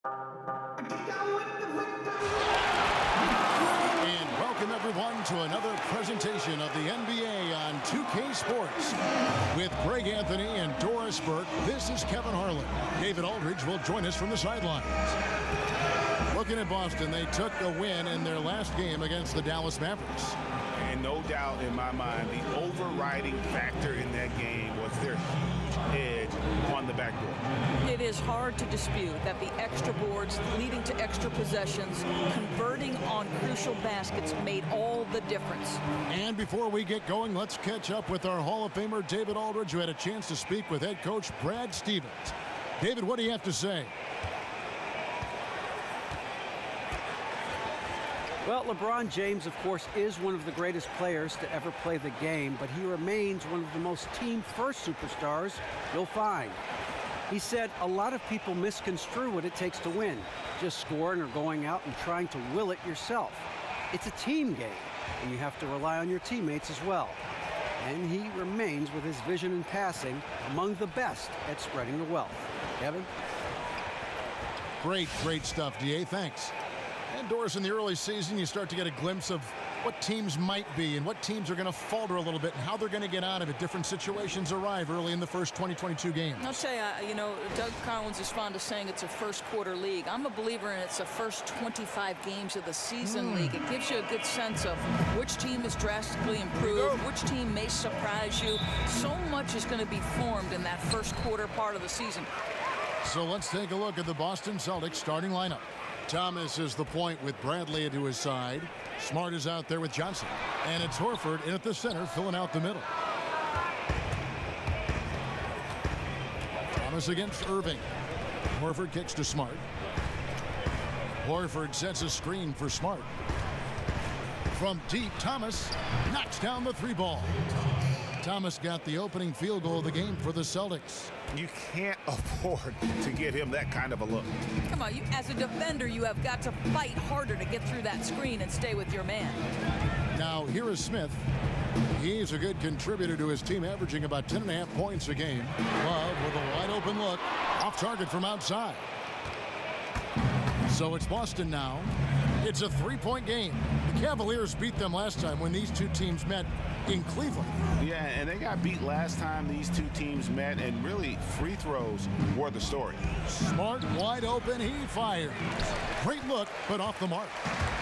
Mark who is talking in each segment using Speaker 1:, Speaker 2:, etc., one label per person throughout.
Speaker 1: And welcome everyone to another presentation of the NBA on 2K Sports. With Greg Anthony and Doris Burke, this is Kevin Harlan. David Aldridge will join us from the sidelines. Looking at Boston, they took a win in their last game against the Dallas Mavericks.
Speaker 2: And no doubt in my mind, the overriding factor in that game was their huge edge on the backboard.
Speaker 3: It is hard to dispute that the extra boards leading to extra possessions, converting on crucial baskets made all the difference.
Speaker 1: And before we get going, let's catch up with our Hall of Famer David Aldridge, who had a chance to speak with head coach Brad Stevens. David, what do you have to say?
Speaker 4: Well, LeBron James, of course, is one of the greatest players to ever play the game, but he remains one of the most team-first superstars you'll find. He said a lot of people misconstrue what it takes to win, just scoring or going out and trying to will it yourself. It's a team game, and you have to rely on your teammates as well. And he remains, with his vision and passing, among the best at spreading the wealth. Kevin?
Speaker 1: Great stuff, DA. Thanks. And Doris, in the early season, you start to get a glimpse of what teams might be and what teams are going to falter a little bit and how they're going to get out of it. Different situations arrive early in the first 2022 games.
Speaker 3: I'll tell you, Doug Collins is fond of saying it's a first quarter league. I'm a believer in it's a first 25 games of the season league. It gives you a good sense of which team is drastically improved, which team may surprise you. So much is going to be formed in that first quarter part of the season.
Speaker 1: So let's take a look at the Boston Celtics starting lineup. Thomas is the point with Bradley to his side. Smart is out there with Johnson. And it's Horford in at the center, filling out the middle. Thomas against Irving. Horford kicks to Smart. Horford sets a screen for Smart. From deep, Thomas knocks down the three ball. Thomas got the opening field goal of the game for the Celtics.
Speaker 2: You can't afford to give him that kind of a look.
Speaker 3: Come on, as a defender, you have got to fight harder to get through that screen and stay with your man.
Speaker 1: Now, here is Smith. He's a good contributor to his team, averaging about 10.5 points a game. Love with a wide open look, off target from outside. So it's Boston now. It's a three-point game. The Cavaliers beat them last time when these two teams met in Cleveland.
Speaker 2: Yeah, and they got beat last time these two teams met, and really free throws were the story.
Speaker 1: Smart, wide open, he fires. Great look, but off the mark.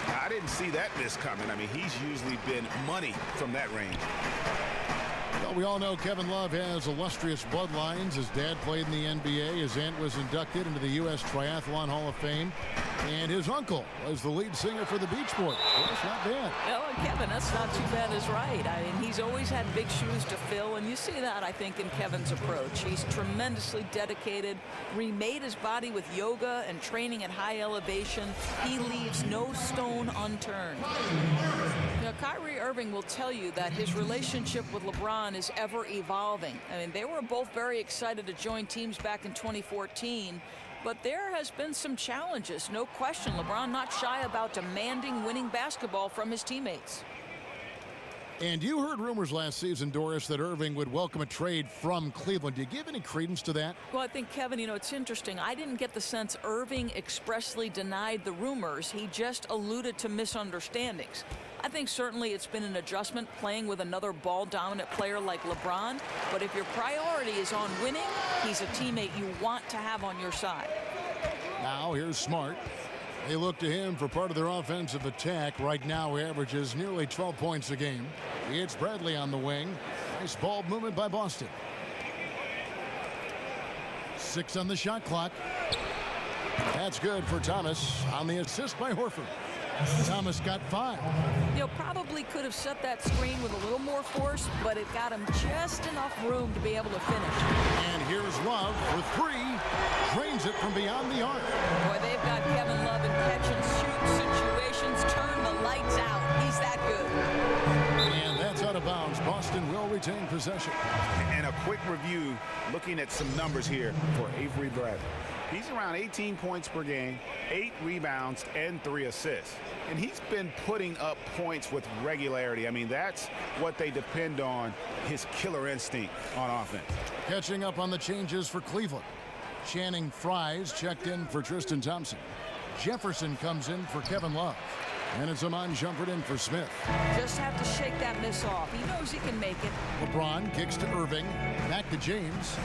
Speaker 2: I didn't see that miss coming. I mean, he's usually been money from that range.
Speaker 1: Well, we all know Kevin Love has illustrious bloodlines. His dad played in the NBA. His aunt was inducted into the U.S. Triathlon Hall of Fame. And his uncle was the lead singer for the Beach Boys. Well, that's not bad.
Speaker 3: Well, Kevin, that's not too bad is right. I mean, he's always had big shoes to fill, and you see that, I think, in Kevin's approach. He's tremendously dedicated, remade his body with yoga and training at high elevation. He leaves no stone unturned. Now, Kyrie Irving will tell you that his relationship with LeBron is ever evolving. I mean, they were both very excited to join teams back in 2014. But there has been some challenges, no question. LeBron not shy about demanding winning basketball from his teammates.
Speaker 1: And you heard rumors last season, Doris, that Irving would welcome a trade from Cleveland. Do you give any credence to that?
Speaker 3: Well, I think, Kevin, it's interesting. I didn't get the sense Irving expressly denied the rumors. He just alluded to misunderstandings. I think certainly it's been an adjustment playing with another ball-dominant player like LeBron. But if your priority is on winning, he's a teammate you want to have on your side.
Speaker 1: Now here's Smart. They look to him for part of their offensive attack. Right now, he averages nearly 12 points a game. It's Bradley on the wing. Nice ball movement by Boston. 6 on the shot clock. That's good for Thomas on the assist by Horford. Thomas got 5.
Speaker 3: Probably could have set that screen with a little more force, but it got him just enough room to be able to finish.
Speaker 1: And here's Love for 3. Drains it from beyond the arc.
Speaker 3: Boy, they've got Kevin Love in catch-and-shoot situations. Turn the lights out. He's that good.
Speaker 1: And that's out of bounds. Boston will retain possession.
Speaker 2: And a quick review, looking at some numbers here for Avery Bradley. He's around 18 points per game, 8 rebounds, and 3 assists. And he's been putting up points with regularity. I mean, that's what they depend on, his killer instinct on offense.
Speaker 1: Catching up on the changes for Cleveland. Channing Fries checked in for Tristan Thompson. Jefferson comes in for Kevin Love. And it's Amon Shumpert in for Smith.
Speaker 3: Just have to shake that miss off. He knows he can make it.
Speaker 1: LeBron kicks to Irving. Back to James.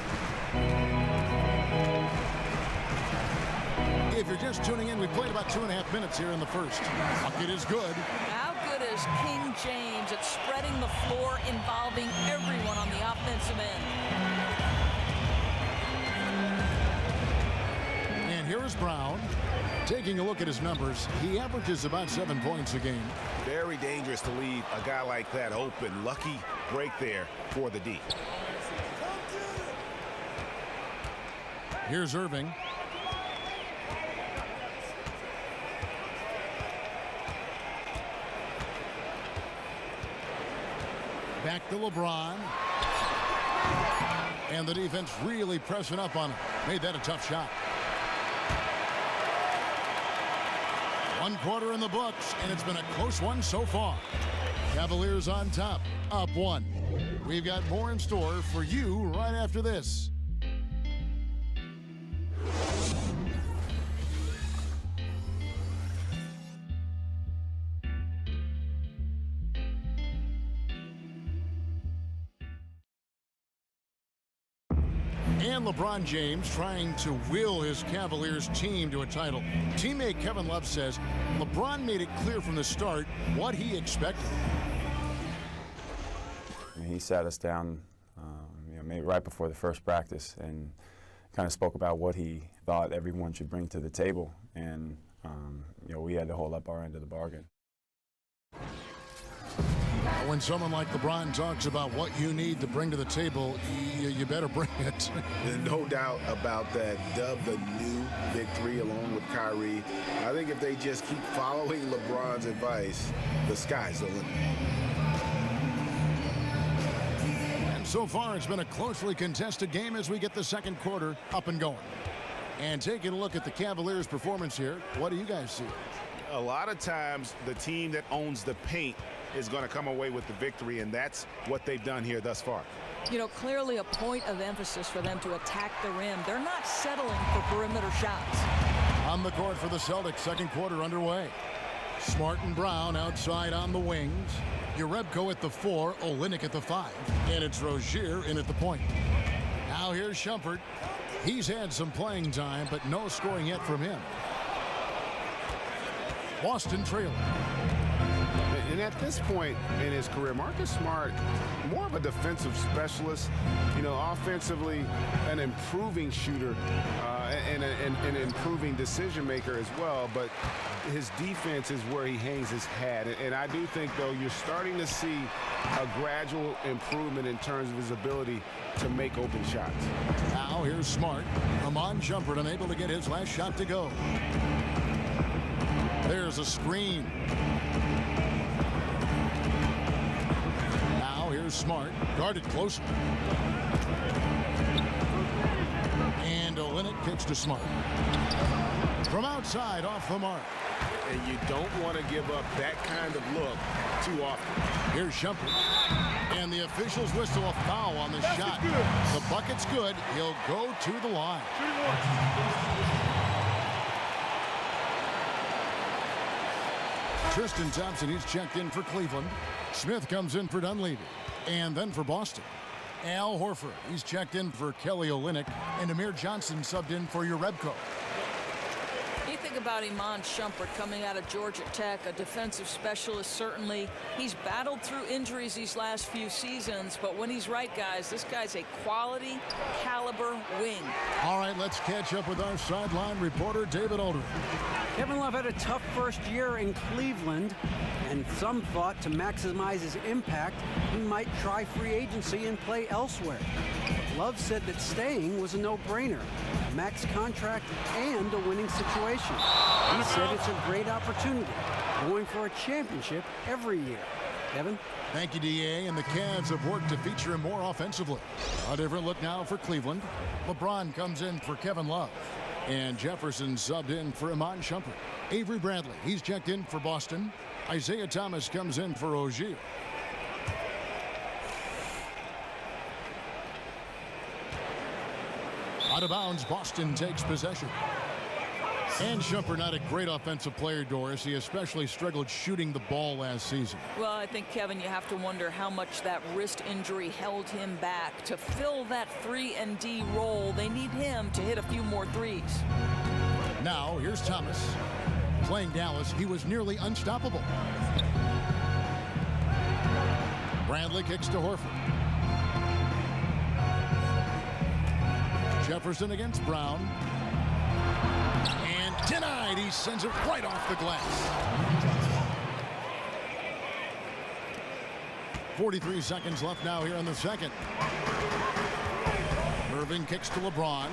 Speaker 1: If you're just tuning in, we played about 2.5 minutes here in the first. Bucket is good.
Speaker 3: How good is King James at spreading the floor, involving everyone on the offensive end?
Speaker 1: And here is Brown. Taking a look at his numbers, he averages about 7 points a game.
Speaker 2: Very dangerous to leave a guy like that open. Lucky break there for the D.
Speaker 1: Here's Irving. Back to LeBron. And the defense really pressing up on him. Made that a tough shot. 1 quarter in the books, and it's been a close one so far. Cavaliers on top, up 1. We've got more in store for you right after this. And LeBron James trying to will his Cavaliers team to a title. Teammate Kevin Love says LeBron made it clear from the start what he expected.
Speaker 5: He sat us down maybe right before the first practice and kind of spoke about what he thought everyone should bring to the table. And we had to hold up our end of the bargain.
Speaker 1: When someone like LeBron talks about what you need to bring to the table, you better bring it.
Speaker 2: No doubt about that. Dubbed the new Big Three along with Kyrie. I think if they just keep following LeBron's advice, the sky's the limit.
Speaker 1: And so far, it's been a closely contested game as we get the second quarter up and going. And taking a look at the Cavaliers' performance here, what do you guys see?
Speaker 2: A lot of times, the team that owns the paint is going to come away with the victory, and that's what they've done here thus far.
Speaker 3: You know, clearly a point of emphasis for them to attack the rim. They're not settling for perimeter shots.
Speaker 1: On the court for the Celtics, second quarter underway. Smart and Brown outside on the wings. Jerebko at the 4, Olynyk at the 5. And it's Rozier in at the point. Now here's Shumpert. He's had some playing time, but no scoring yet from him. Boston trailing.
Speaker 2: And at this point in his career, Marcus Smart, more of a defensive specialist, offensively an improving shooter and an improving decision maker as well. But his defense is where he hangs his hat. And I do think, though, you're starting to see a gradual improvement in terms of his ability to make open shots.
Speaker 1: Now here's Smart. Amon Shumpert unable to get his last shot to go. There's a screen. Here's Smart, guarded closely. And Olynyk kicks to Smart. From outside, off the mark.
Speaker 2: And you don't want to give up that kind of look too often.
Speaker 1: Here's Shumpert. And the officials whistle a foul on the shot. The bucket's good. He'll go to the line. Tristan Thompson, he's checked in for Cleveland. Smith comes in for Dunleavy. And then for Boston, Al Horford. He's checked in for Kelly Olynyk. And Amir Johnson subbed in for Jerebko.
Speaker 3: You think about Amon Shumpert coming out of Georgia Tech, a defensive specialist, certainly. He's battled through injuries these last few seasons, but when he's right, guys, this guy's a quality caliber wing.
Speaker 1: All right, let's catch up with our sideline reporter, David Aldridge.
Speaker 4: Kevin Love had a tough first year in Cleveland, and some thought to maximize his impact, he might try free agency and play elsewhere. But Love said that staying was a no-brainer, a max contract and a winning situation. He said it's a great opportunity, going for a championship every year. Kevin?
Speaker 1: Thank you, D.A. And the Cavs have worked to feature him more offensively. A different look now for Cleveland. LeBron comes in for Kevin Love. And Jefferson subbed in for Amon Shumpert. Avery Bradley, he's checked in for Boston. Isaiah Thomas comes in for Rozier. Out of bounds, Boston takes possession. And Shumpert, not a great offensive player, Doris. He especially struggled shooting the ball last season.
Speaker 3: Well, I think, Kevin, you have to wonder how much that wrist injury held him back. To fill that 3-and-D role, they need him to hit a few more threes.
Speaker 1: Now, here's Thomas. Playing Dallas, he was nearly unstoppable. Bradley kicks to Horford. Jefferson against Brown. And denied. He sends it right off the glass. 43 seconds left now here in the second. Irving kicks to LeBron.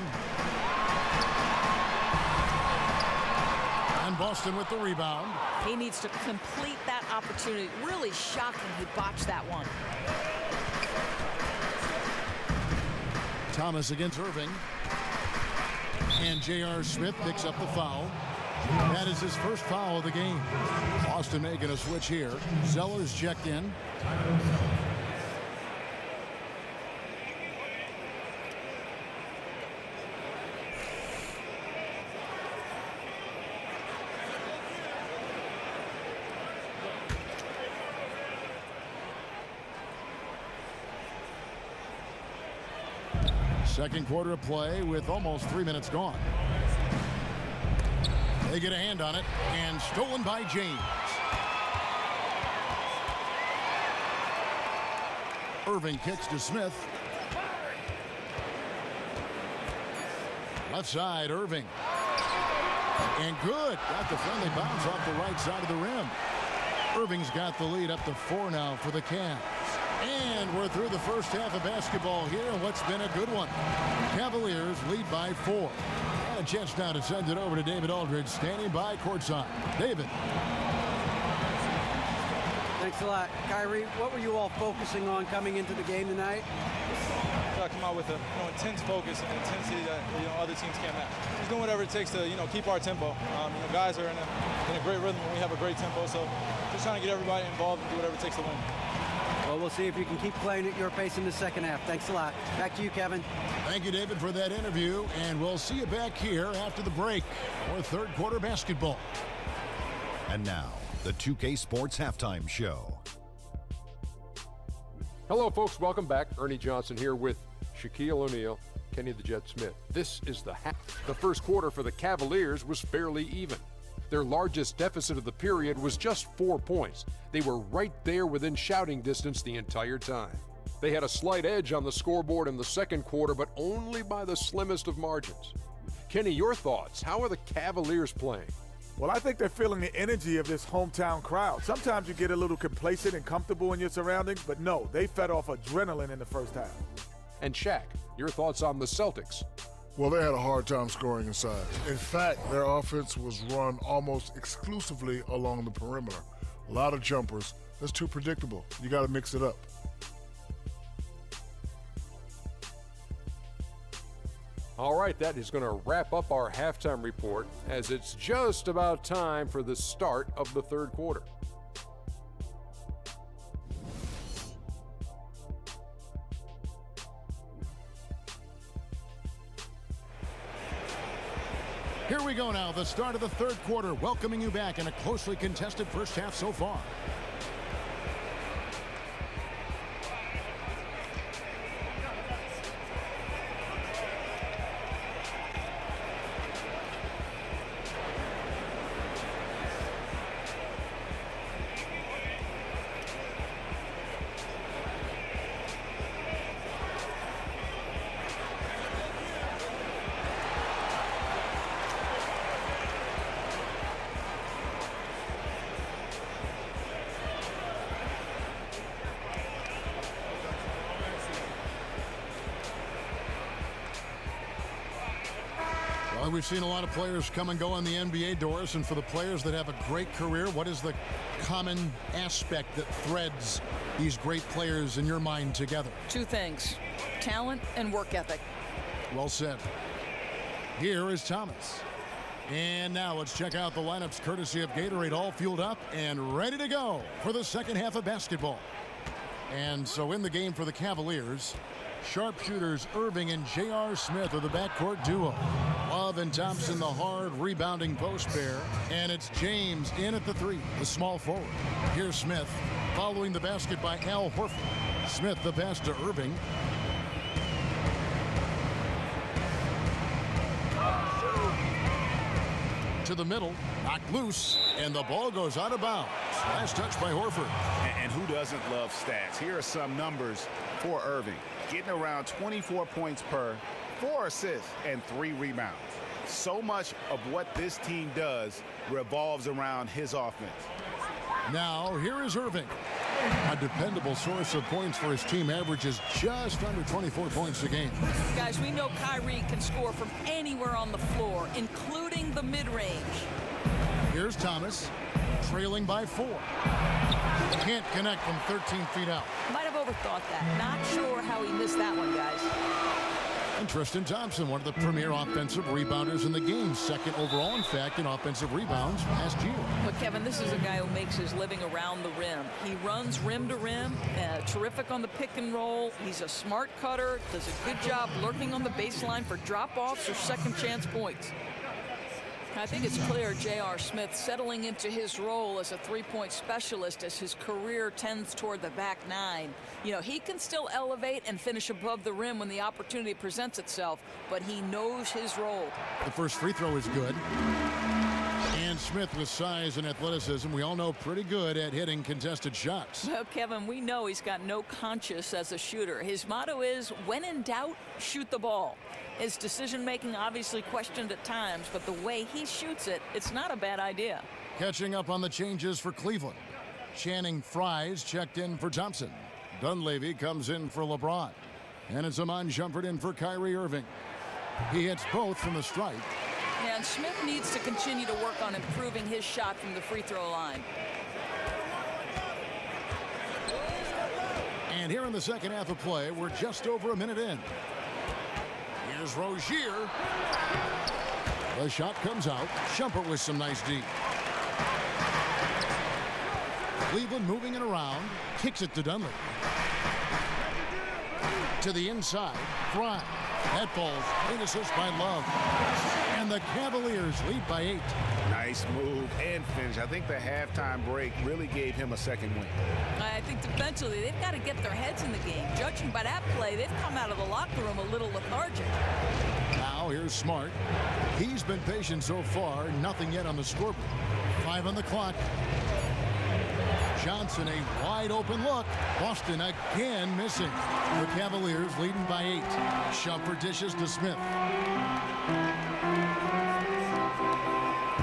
Speaker 1: And Boston with the rebound.
Speaker 3: He needs to complete that opportunity. Really shocking he botched that one.
Speaker 1: Thomas against Irving. And J.R. Smith picks up the foul. That is his first foul of the game. Boston making a switch here. Zeller's checked in. Second quarter of play with almost 3 minutes gone. They get a hand on it, and stolen by James. Irving kicks to Smith. Left side, Irving. And good. Got the friendly bounce off the right side of the rim. Irving's got the lead up to 4 now for the Cavs. And we're through the first half of basketball here, and what's been a good one. Cavaliers lead by 4. And a chance now to send it over to David Aldridge, standing by courtside. David.
Speaker 4: Thanks a lot. Kyrie, what were you all focusing on coming into the game tonight?
Speaker 6: I come out with a intense focus and intensity that other teams can't match. Just doing whatever it takes to keep our tempo. Guys are in a great rhythm and we have a great tempo, so just trying to get everybody involved and do whatever it takes to win.
Speaker 4: Well, we'll see if you can keep playing at your pace in the second half. Thanks a lot. Back to you, Kevin.
Speaker 1: Thank you, David, for that interview, and we'll see you back here after the break for third quarter basketball.
Speaker 7: And now, the 2K Sports Halftime Show.
Speaker 8: Hello, folks. Welcome back. Ernie Johnson here with Shaquille O'Neal, Kenny the Jet Smith. This is the half. The first quarter for the Cavaliers was fairly even. Their largest deficit of the period was just 4 points. They were right there within shouting distance the entire time. They had a slight edge on the scoreboard in the second quarter, but only by the slimmest of margins. Kenny, your thoughts? How are the Cavaliers playing?
Speaker 9: Well, I think they're feeling the energy of this hometown crowd. Sometimes you get a little complacent and comfortable in your surroundings, but no, they fed off adrenaline in the first half.
Speaker 8: And Shaq, your thoughts on the Celtics?
Speaker 10: Well, they had a hard time scoring inside. In fact, their offense was run almost exclusively along the perimeter. A lot of jumpers. That's too predictable. You got to mix it up.
Speaker 8: All right, that is going to wrap up our halftime report as it's just about time for the start of the third quarter.
Speaker 1: Here we go now, the start of the third quarter, welcoming you back in a closely contested first half so far. Well, we've seen a lot of players come and go in the NBA, Doris, and for the players that have a great career, what is the common aspect that threads these great players in your mind together?
Speaker 3: Two things, talent and work ethic.
Speaker 1: Well said. Here is Thomas. And now let's check out the lineups courtesy of Gatorade, all fueled up and ready to go for the second half of basketball. And so in the game for the Cavaliers, Sharpshooters Irving and J.R. Smith are the backcourt duo. Love and Thompson, the hard rebounding post pair. And it's James in at the 3, the small forward. Here's Smith, following the basket by Al Horford. Smith the pass to Irving. To the middle, knocked loose, and the ball goes out of bounds. Last touch by Horford.
Speaker 2: And who doesn't love stats? Here are some numbers for Irving. Getting around 24 points per, 4 assists, and 3 rebounds. So much of what this team does revolves around his offense.
Speaker 1: Now, here is Irving. A dependable source of points for his team, averages just under 24 points a game.
Speaker 3: Guys, we know Kyrie can score from anywhere on the floor, including the mid-range.
Speaker 1: Here's Thomas, trailing by 4. Can't connect from 13 feet out.
Speaker 3: Might have overthought that. Not sure how he missed that one, guys.
Speaker 1: And Tristan Thompson, one of the premier offensive rebounders in the game. Second overall, in fact, in offensive rebounds last year.
Speaker 3: But, Kevin, this is a guy who makes his living around the rim. He runs rim to rim, terrific on the pick and roll. He's a smart cutter, does a good job lurking on the baseline for drop-offs or second chance points. I think it's clear J.R. Smith settling into his role as a three-point specialist as his career tends toward the back 9. You know, he can still elevate and finish above the rim when the opportunity presents itself, but he knows his role.
Speaker 1: The first free throw is good. And Smith, with size and athleticism, we all know pretty good at hitting contested shots.
Speaker 3: Well, Kevin, we know he's got no conscience as a shooter. His motto is, when in doubt, shoot the ball. His decision-making obviously questioned at times, but the way he shoots it, it's not a bad idea.
Speaker 1: Catching up on the changes for Cleveland. Channing Frye's checked in for Thompson. Dunleavy comes in for LeBron. And it's Iman Shumpert in for Kyrie Irving. He hits both from the strike.
Speaker 3: And Smith needs to continue to work on improving his shot from the free throw line.
Speaker 1: And here in the second half of play, we're just over a minute in. Here's Rozier. The shot comes out. Shumpert with some nice D. Cleveland moving it around. Kicks it to Dunleavy. To the inside. Fry. That falls. Clean assist by Love. And the Cavaliers lead by 8.
Speaker 2: Nice move and finish. I think the halftime break really gave him a second win.
Speaker 3: I think defensively, they've got to get their heads in the game. Judging by that play, they've come out of the locker room a little lethargic.
Speaker 1: Now here's Smart. He's been patient so far. Nothing yet on the scoreboard. 5 on the clock. Johnson, a wide open look. Boston again missing. The Cavaliers leading by 8. Shumpert dishes to Smith.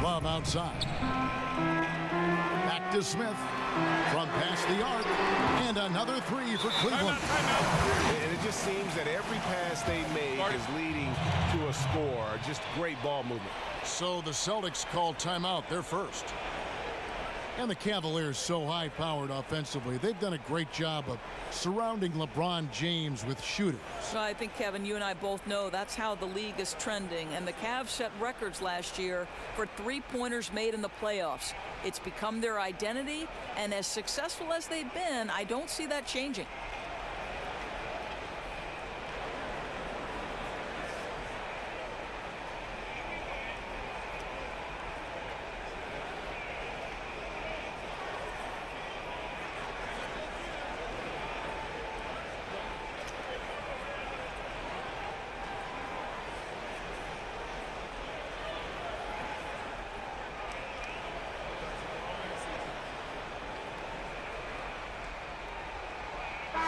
Speaker 1: Love outside. Back to Smith. From past the arc. And another 3 for Cleveland.
Speaker 2: And it just seems that every pass they make is leading to a score. Just great ball movement.
Speaker 1: So the Celtics call timeout. They're first. And the Cavaliers so high-powered offensively. They've done a great job of surrounding LeBron James with shooters.
Speaker 3: So I think, Kevin, you and I both know that's how the league is trending. And the Cavs set records last year for three-pointers made in the playoffs. It's become their identity. And as successful as they've been, I don't see that changing.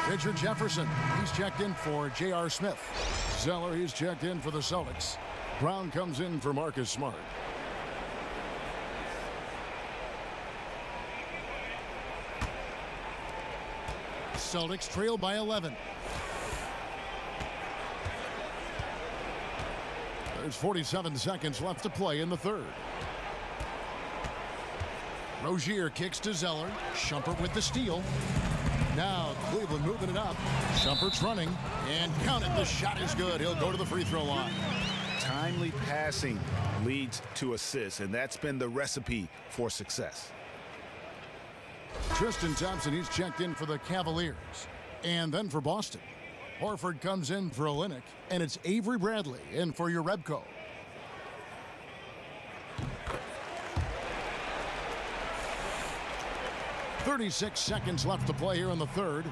Speaker 1: Richard Jefferson, he's checked in for J.R. Smith. Zeller, he's checked in for the Celtics. Brown comes in for Marcus Smart. Celtics trail by 11. There's 47 seconds left to play in the third. Rozier kicks to Zeller. Shumpert with the steal. Now Cleveland moving it up. Shumpert's running. And count it. The shot is good. He'll go to the free throw line.
Speaker 2: Timely passing leads to assists, and that's been the recipe for success.
Speaker 1: Tristan Thompson, he's checked in for the Cavaliers. And then for Boston. Horford comes in for Olynyk, and it's Avery Bradley in for your Rebco. "36 seconds left to play here in the third.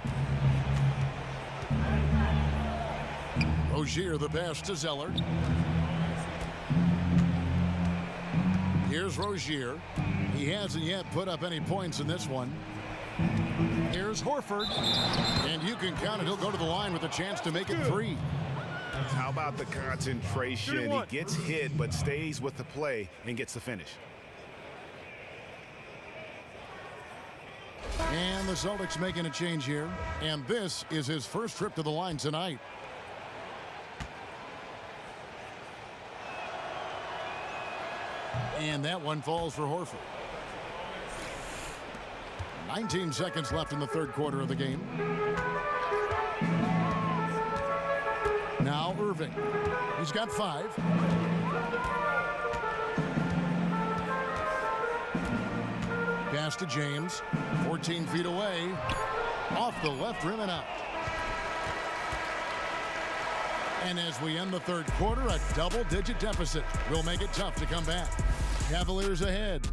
Speaker 1: Rozier the pass to Zeller. Here's Rozier. He hasn't yet put up any points in this one. Here's Horford. And you can count it. He'll go to the line with a chance to make it 3.
Speaker 2: How about the concentration? He gets hit but stays with the play and gets the finish.
Speaker 1: And the Celtics making a change here. And this is his first trip to the line tonight. And that one falls for Horford. 19 seconds left in the third quarter of the game. Now Irving. He's got 5. Pass to James. 14 feet away. Off the left rim and out. And as we end the third quarter, a double-digit deficit will make it tough to come back. Cavaliers ahead,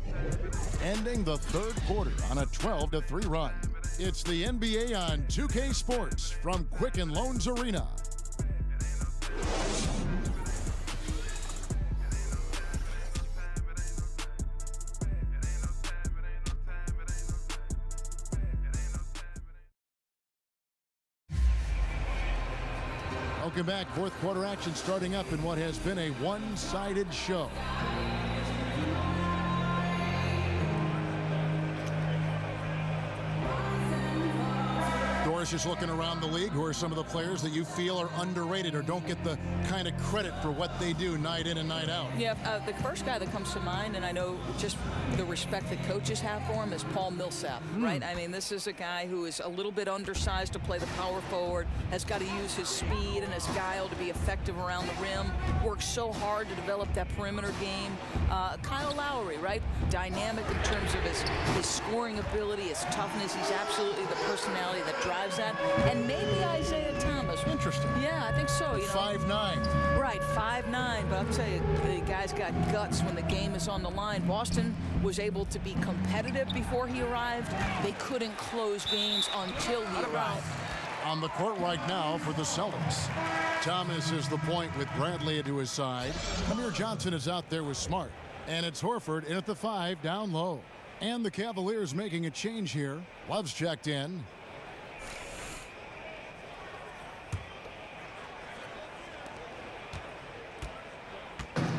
Speaker 1: ending the third quarter on a 12-3 run. It's the NBA on 2K Sports from Quicken Loans Arena. Welcome back. Fourth quarter action starting up in what has been a one-sided show. Doris is looking around the league. Who are some of the players that you feel are underrated or don't get the kind of credit for what they do night in and night out?
Speaker 3: Yeah, the first guy that comes to mind, and I know just the respect that coaches have for him, is Paul Millsap, right? I mean, this is a guy who is a little bit undersized to play the power forward, has got to use his speed and his guile to be effective around the rim, works so hard to develop that perimeter game. Kyle Lowry, right? Dynamic in terms of his scoring ability, his toughness. He's absolutely the personality that drives that. And maybe Isaiah Thomas.
Speaker 1: Interesting.
Speaker 3: Yeah, I think so.
Speaker 1: 5'9".
Speaker 3: Right, 5'9", but I'll tell you, the guy's got guts when the game is on the line. Boston was able to be competitive before he arrived. They couldn't close games until he arrived.
Speaker 1: On the court right now for the Celtics. Thomas is the point with Bradley to his side. Amir Johnson is out there with Smart. And it's Horford in at the 5, down low. And the Cavaliers making a change here. Love's checked in.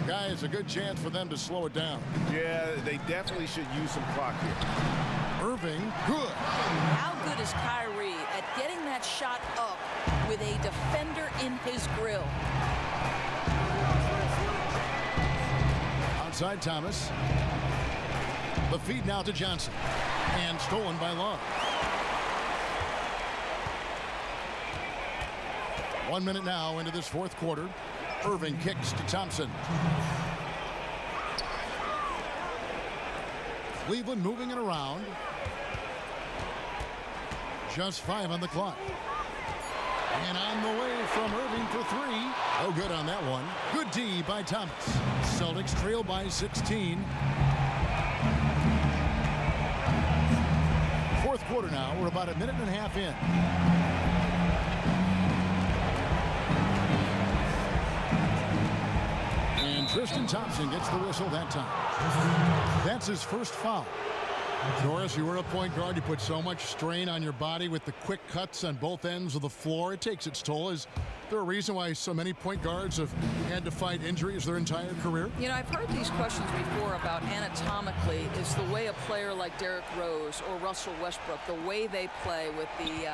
Speaker 1: Guys, a good chance for them to slow it down.
Speaker 2: Yeah, they definitely should use some clock here.
Speaker 1: Irving, good.
Speaker 3: How good is Kyrie at getting that shot up with a defender in his grill?
Speaker 1: Outside Thomas. The feed now to Johnson. And stolen by Love. 1 minute now into this fourth quarter. Irving kicks to Thompson. Cleveland moving it around. Just 5 on the clock. And on the way from Irving for 3. Oh, good on that one. Good D by Thomas. Celtics trail by 16. Fourth quarter now. We're about a minute and a half in. And Tristan Thompson gets the whistle that time. That's his first foul. Doris, you were a point guard. You put so much strain on your body with the quick cuts on both ends of the floor. It takes its toll. Is there a reason why so many point guards have had to fight injuries their entire career?
Speaker 3: You know, I've heard these questions before about anatomically is the way a player like Derrick Rose or Russell Westbrook, the way they play with the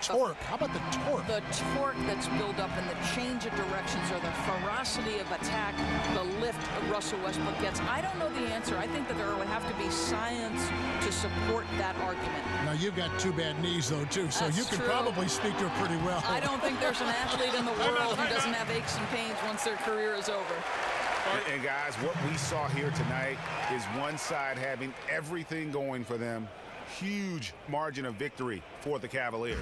Speaker 1: torque. How about the torque?
Speaker 3: The torque that's built up and the change of directions or the ferocity of attack, the lift Russell Westbrook gets. I don't know the answer. I think that there would have to be science to support that argument.
Speaker 1: Now, you've got 2 bad knees, though, too, so
Speaker 3: That's
Speaker 1: you can
Speaker 3: true.
Speaker 1: probably speak to it pretty well.
Speaker 3: I don't think there's an athlete in the world who doesn't have aches and pains once their career is over.
Speaker 2: And guys, what we saw here tonight is one side having everything going for them, huge margin of victory for the Cavaliers.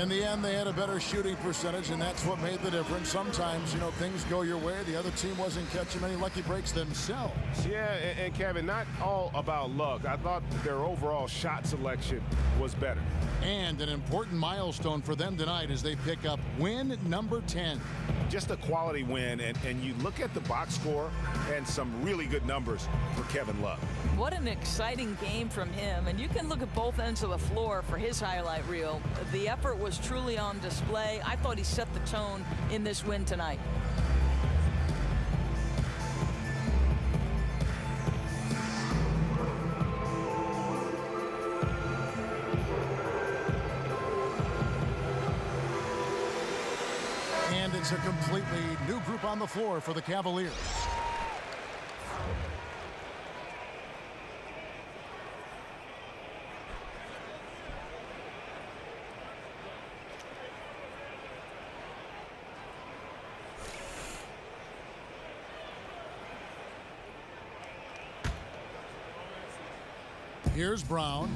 Speaker 1: In the end, they had a better shooting percentage, and that's what made the difference. Sometimes, you know, things go your way. The other team wasn't catching many lucky breaks themselves.
Speaker 11: Yeah, and Kevin, not all about luck. I thought their overall shot selection was better.
Speaker 1: And an important milestone for them tonight as they pick up win number 10.
Speaker 2: Just a quality win, and you look at the box score and some really good numbers for Kevin Love.
Speaker 3: What an exciting game from him. And you can look at both ends of the floor for his highlight reel. The effort was truly on display. I thought he set the tone in this win tonight.
Speaker 1: And it's a completely new group on the floor for the Cavaliers. Here's Brown.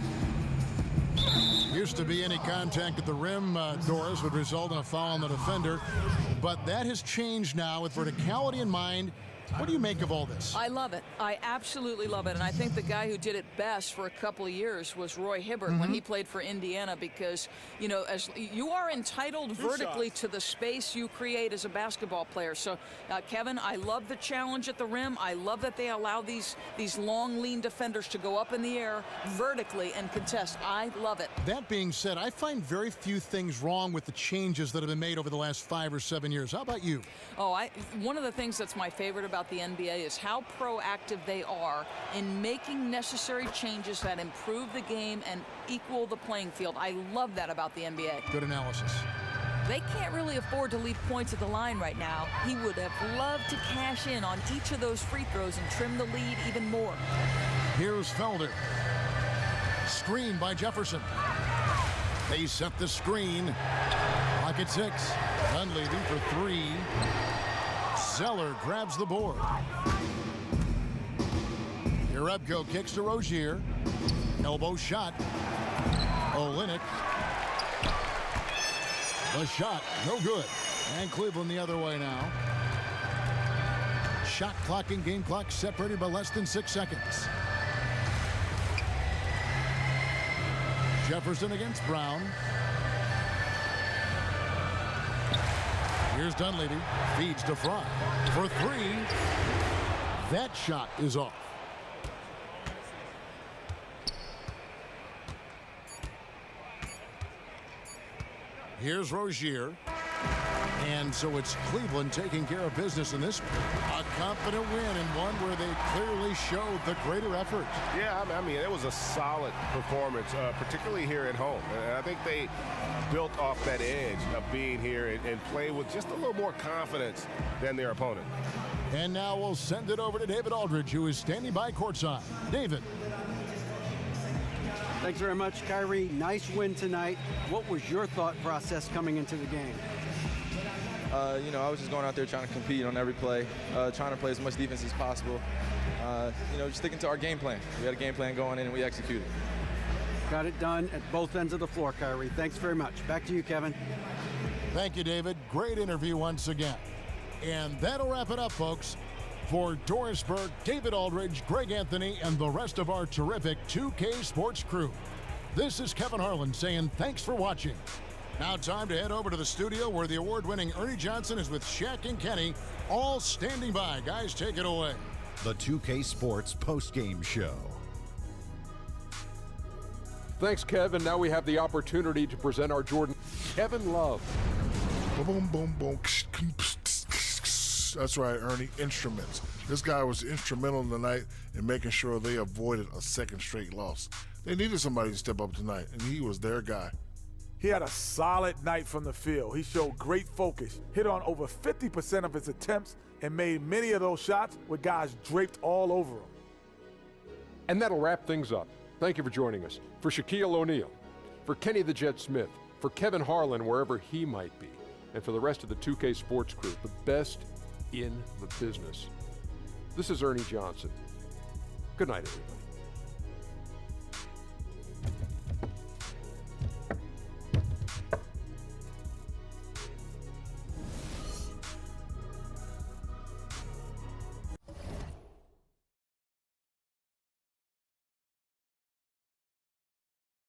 Speaker 1: Used to be any contact at the rim, Doris, would result in a foul on the defender. But that has changed now with verticality in mind. What do you make of all this?
Speaker 3: I love it. I absolutely love it. And I think the guy who did it best for a couple of years was Roy Hibbert when he played for Indiana, because, you know, as you are entitled vertically to the space you create as a basketball player. So, Kevin, I love the challenge at the rim. I love that they allow these long, lean defenders to go up in the air vertically and contest. I love it.
Speaker 1: That being said, I find very few things wrong with the changes that have been made over the last 5 or 7 years. How about you?
Speaker 3: Oh, one of the things that's my favorite about the NBA is how proactive they are in making necessary changes that improve the game and equal the playing field. I love that about the NBA.
Speaker 1: Good analysis.
Speaker 3: They can't really afford to leave points at the line right now. He would have loved to cash in on each of those free throws and trim the lead even more.
Speaker 1: Here's Felder. Screen by Jefferson. They set the screen. Clock at 6. Dunleavy for 3. Zeller grabs the board. Jerebko kicks to Rozier. Elbow shot. Olynyk. The shot, no good. And Cleveland the other way now. Shot clock and game clock separated by less than 6 seconds. Jefferson against Brown. Here's Dunleavy, feeds to Fry for 3. That shot is off. Here's Rozier. And so it's Cleveland taking care of business in this one. A confident win and one where they clearly showed the greater effort.
Speaker 11: Yeah, I mean, it was a solid performance, particularly here at home. And I think they built off that edge of being here and play with just a little more confidence than their opponent.
Speaker 1: And now we'll send it over to David Aldridge, who is standing by courtside. David.
Speaker 4: Thanks very much, Kyrie. Nice win tonight. What was your thought process coming into the game?
Speaker 6: You know, I was just going out there trying to compete on every play, trying to play as much defense as possible. You know, just sticking to our game plan. We had a game plan going in and we executed.
Speaker 4: Got it done at both ends of the floor, Kyrie. Thanks very much. Back to you, Kevin.
Speaker 1: Thank you, David. Great interview once again. And that'll wrap it up, folks. For Doris Burke, David Aldridge, Greg Anthony, and the rest of our terrific 2K Sports crew, this is Kevin Harlan saying thanks for watching. Now time to head over to the studio where the award-winning Ernie Johnson is with Shaq and Kenny, all standing by. Guys, take it away.
Speaker 7: The 2K Sports postgame show.
Speaker 8: Thanks, Kevin. Now we have the opportunity to present our Jordan, Kevin Love.
Speaker 10: Boom, boom, boom. That's right, Ernie. Instruments. This guy was instrumental tonight in making sure they avoided a second straight loss. They needed somebody to step up tonight, and he was their guy.
Speaker 9: He had a solid night from the field. He showed great focus, hit on over 50% of his attempts, and made many of those shots with guys draped all over him.
Speaker 8: And that'll wrap things up. Thank you for joining us. For Shaquille O'Neal, for Kenny the Jet Smith, for Kevin Harlan, wherever he might be, and for the rest of the 2K Sports crew, the best in the business. This is Ernie Johnson. Good night, everybody.